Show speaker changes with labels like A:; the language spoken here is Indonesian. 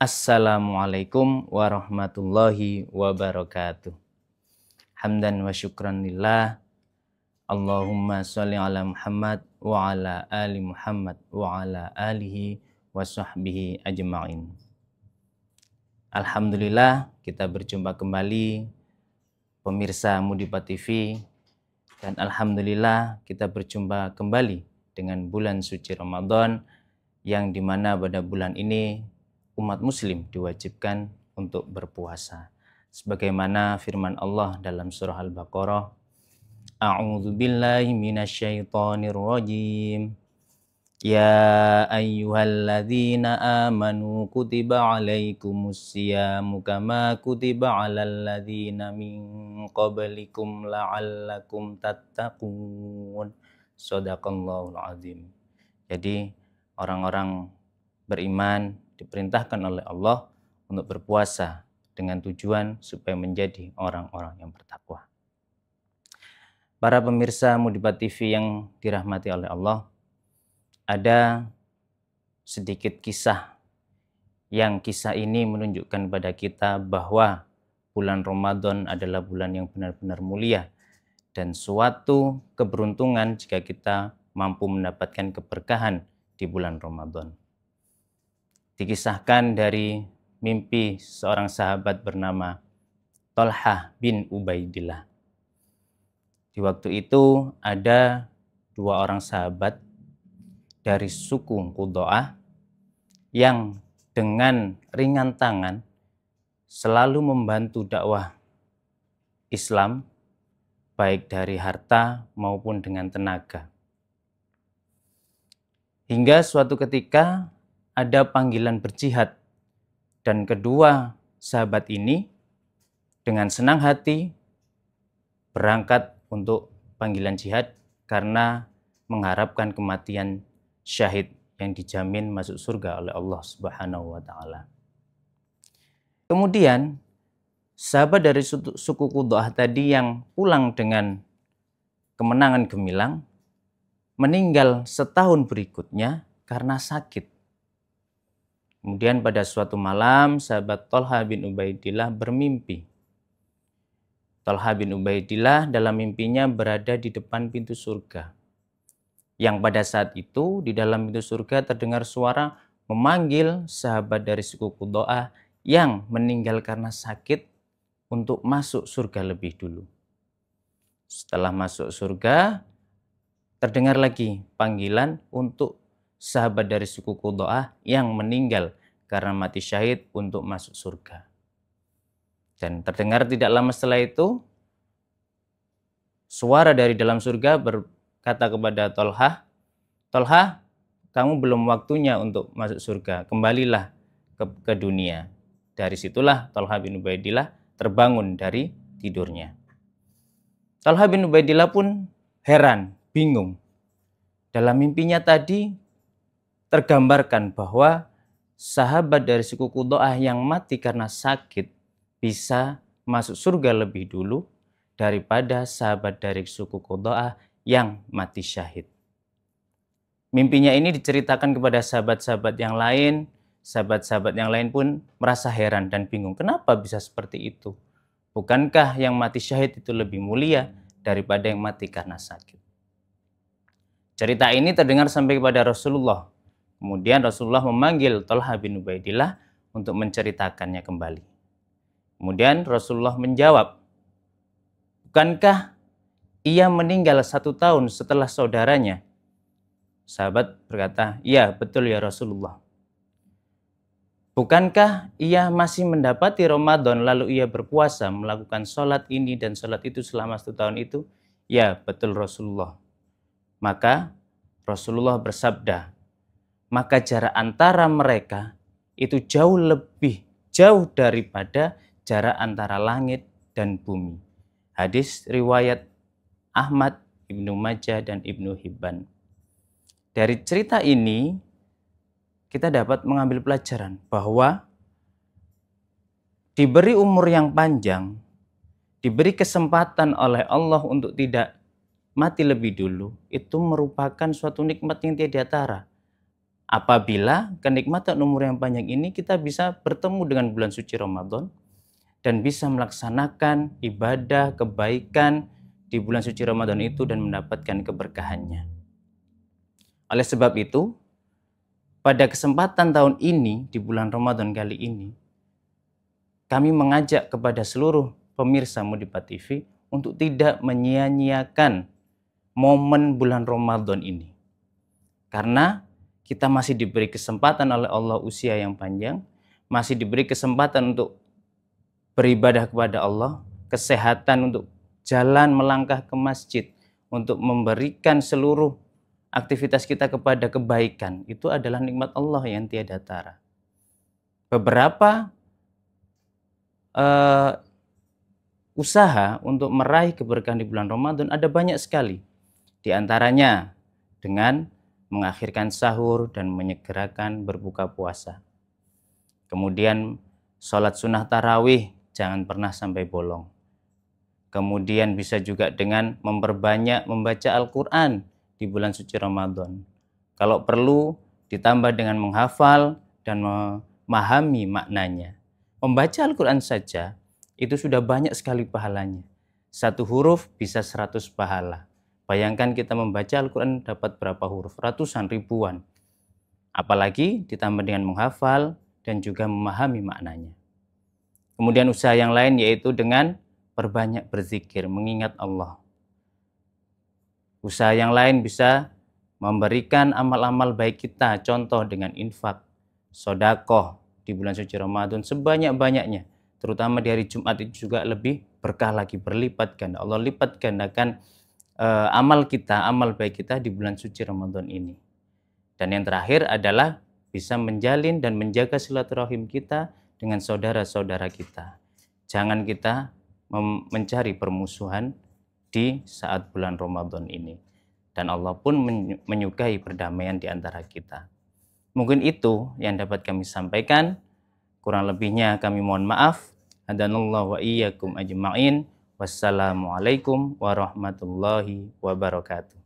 A: Assalamualaikum warahmatullahi wabarakatuh. Hamdan wa syukran lillah. Allahumma sholli ala Muhammad wa ala ali Muhammad wa ala alihi wa sahbihi ajma'in. Alhamdulillah, kita berjumpa kembali pemirsa Mudipa TV, dan alhamdulillah kita berjumpa kembali dengan bulan suci Ramadan, yang dimana pada bulan ini umat muslim diwajibkan untuk berpuasa. Sebagaimana firman Allah dalam surah Al-Baqarah, A'udzu billahi minasyaitonir rajim. Ya ayyuhalladzina amanu kutiba alaikumus syiyamu kama kutiba alal ladzina min qablikum la'allakum tattaqun. Shadaqallahul azim. Jadi orang-orang beriman diperintahkan oleh Allah untuk berpuasa dengan tujuan supaya menjadi orang-orang yang bertakwa. Para pemirsa Mudipa TV yang dirahmati oleh Allah, ada sedikit kisah yang kisah ini menunjukkan pada kita bahwa bulan Ramadan adalah bulan yang benar-benar mulia dan suatu keberuntungan jika kita mampu mendapatkan keberkahan di bulan Ramadan. Dikisahkan dari mimpi seorang sahabat bernama Thalhah bin Ubaidillah. Di waktu itu ada dua orang sahabat dari suku Qudo'ah yang dengan ringan tangan selalu membantu dakwah Islam, baik dari harta maupun dengan tenaga. Hingga suatu ketika ada panggilan berjihad, dan kedua sahabat ini dengan senang hati berangkat untuk panggilan jihad karena mengharapkan kematian syahid yang dijamin masuk surga oleh Allah Subhanahu wa taala. Kemudian sahabat dari suku Qudo'ah tadi yang pulang dengan kemenangan gemilang meninggal setahun berikutnya karena sakit. Kemudian pada suatu malam sahabat Thalhah bin Ubaidillah bermimpi. Thalhah bin Ubaidillah dalam mimpinya berada di depan pintu surga. Yang pada saat itu di dalam pintu surga terdengar suara memanggil sahabat dari suku Qudo'ah yang meninggal karena sakit untuk masuk surga lebih dulu. Setelah masuk surga, terdengar lagi panggilan untuk sahabat dari suku Qudo'ah yang meninggal karena mati syahid untuk masuk surga. Dan terdengar tidak lama setelah itu, suara dari dalam surga berkata kepada Thalhah, "Thalhah, kamu belum waktunya untuk masuk surga, kembalilah ke dunia." Dari situlah Thalhah bin Ubaidillah terbangun dari tidurnya. Thalhah bin Ubaidillah pun heran, bingung. Dalam mimpinya tadi tergambarkan bahwa sahabat dari suku Qudo'ah yang mati karena sakit bisa masuk surga lebih dulu daripada sahabat dari suku Qudo'ah yang mati syahid. Mimpinya ini diceritakan kepada sahabat-sahabat yang lain. Sahabat-sahabat yang lain pun merasa heran dan bingung. Kenapa bisa seperti itu? Bukankah yang mati syahid itu lebih mulia daripada yang mati karena sakit? Cerita ini terdengar sampai kepada Rasulullah. Kemudian Rasulullah memanggil Thalhah bin Ubaidillah untuk menceritakannya kembali. Kemudian Rasulullah menjawab, "Bukankah ia meninggal 1 tahun setelah saudaranya?" Sahabat berkata, "Iya, betul ya Rasulullah." "Bukankah ia masih mendapati Ramadan lalu ia berpuasa, melakukan sholat ini dan sholat itu selama 1 tahun itu?" "Ya, betul Rasulullah." Maka Rasulullah bersabda, "Maka jarak antara mereka itu jauh daripada jarak antara langit dan bumi." Hadis riwayat Ahmad, Ibnu Majah, dan Ibnu Hibban. Dari cerita ini kita dapat mengambil pelajaran bahwa diberi umur yang panjang, diberi kesempatan oleh Allah untuk tidak mati lebih dulu, itu merupakan suatu nikmat yang tiada tara. Apabila kenikmatan umur yang panjang ini kita bisa bertemu dengan bulan suci Ramadan dan bisa melaksanakan ibadah, kebaikan di bulan suci Ramadan itu dan mendapatkan keberkahannya. Oleh sebab itu, pada kesempatan tahun ini, di bulan Ramadan kali ini, kami mengajak kepada seluruh pemirsa Mudipat TV untuk tidak menyia-nyiakan momen bulan Ramadan ini. Karena kita masih diberi kesempatan oleh Allah usia yang panjang, masih diberi kesempatan untuk beribadah kepada Allah, kesehatan untuk jalan melangkah ke masjid, untuk memberikan seluruh aktivitas kita kepada kebaikan. Itu adalah nikmat Allah yang tiada tara. Beberapa usaha untuk meraih keberkahan di bulan Ramadan ada banyak sekali. Di antaranya dengan mengakhirkan sahur dan menyegerakan berbuka puasa. Kemudian sholat sunnah tarawih jangan pernah sampai bolong. Kemudian bisa juga dengan memperbanyak membaca Al-Quran di bulan suci Ramadan. Kalau perlu ditambah dengan menghafal dan memahami maknanya. Membaca Al-Quran saja itu sudah banyak sekali pahalanya. Satu huruf bisa 100 pahala. Bayangkan kita membaca Al-Quran dapat berapa huruf? Ratusan, ribuan. Apalagi ditambah dengan menghafal dan juga memahami maknanya. Kemudian usaha yang lain yaitu dengan perbanyak berzikir, mengingat Allah. Usaha yang lain bisa memberikan amal-amal baik kita, contoh dengan infak, sodakoh di bulan suci Ramadan sebanyak-banyaknya. Terutama di hari Jumat itu juga lebih berkah lagi, berlipat ganda. Allah lipat gandakan amal kita, amal baik kita di bulan suci Ramadan ini. Dan yang terakhir adalah bisa menjalin dan menjaga silaturahim kita dengan saudara-saudara kita. Jangan kita mencari permusuhan di saat bulan Ramadan ini. Dan Allah pun menyukai perdamaian di antara kita. Mungkin itu yang dapat kami sampaikan. Kurang lebihnya kami mohon maaf. Hadanallahu wa iyyakum ajma'in. Wassalamualaikum warahmatullahi wabarakatuh.